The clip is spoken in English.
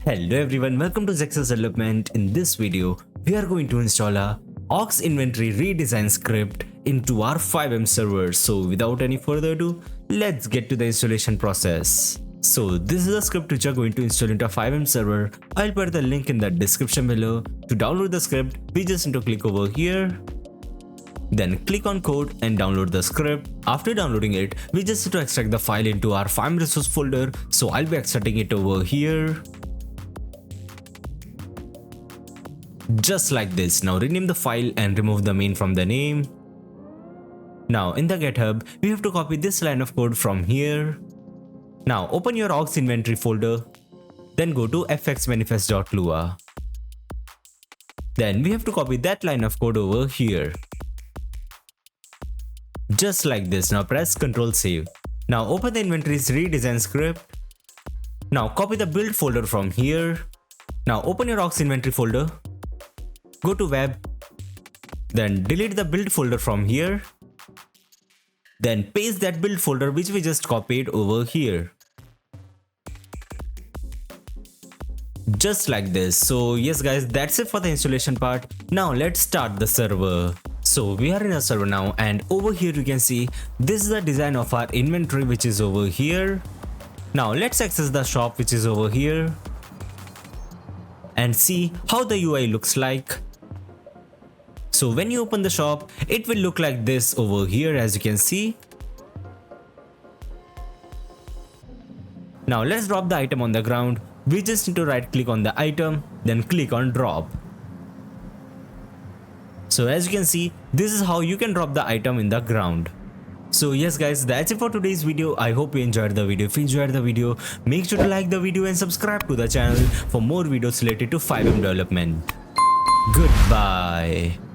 Hello everyone, welcome to Zexus development. In this video, we are going to install a aux inventory redesign script into our FiveM server. So without any further ado, let's get to the installation process. So this is a script which you are going to install into a FiveM server. I'll put the link in the description below. To download the script, we just need to click over here. Then click on code and download the script. After downloading it, we just need to extract the file into our FiveM resource folder. So I'll be extracting it over here. Just like this. Now rename the file and remove the main from the name. Now in the GitHub, we have to copy this line of code from here. Now open your aux inventory folder. Then go to fxmanifest.lua. Then we have to copy that line of code over here. Just like this. Now press Ctrl Save. Now open the inventory's redesign script. Now copy the build folder from here. Now open your aux inventory folder. Go to web. Then delete the build folder from here. Then paste that build folder which we just copied over here. Just like this. So yes guys, that's it for the installation part. Now let's start the server. So we are in a server now, and over here you can see this is the design of our inventory which is over here. Now let's access the shop which is over here and see how the UI looks like. So when you open the shop, it will look like this over here, as you can see. Now let's drop the item on the ground. We just need to right click on the item, then click on drop. So as you can see, this is how you can drop the item in the ground. So yes guys, that's it for today's video. I hope you enjoyed the video. If you enjoyed the video, make sure to like the video and subscribe to the channel for more videos related to FiveM development. Goodbye.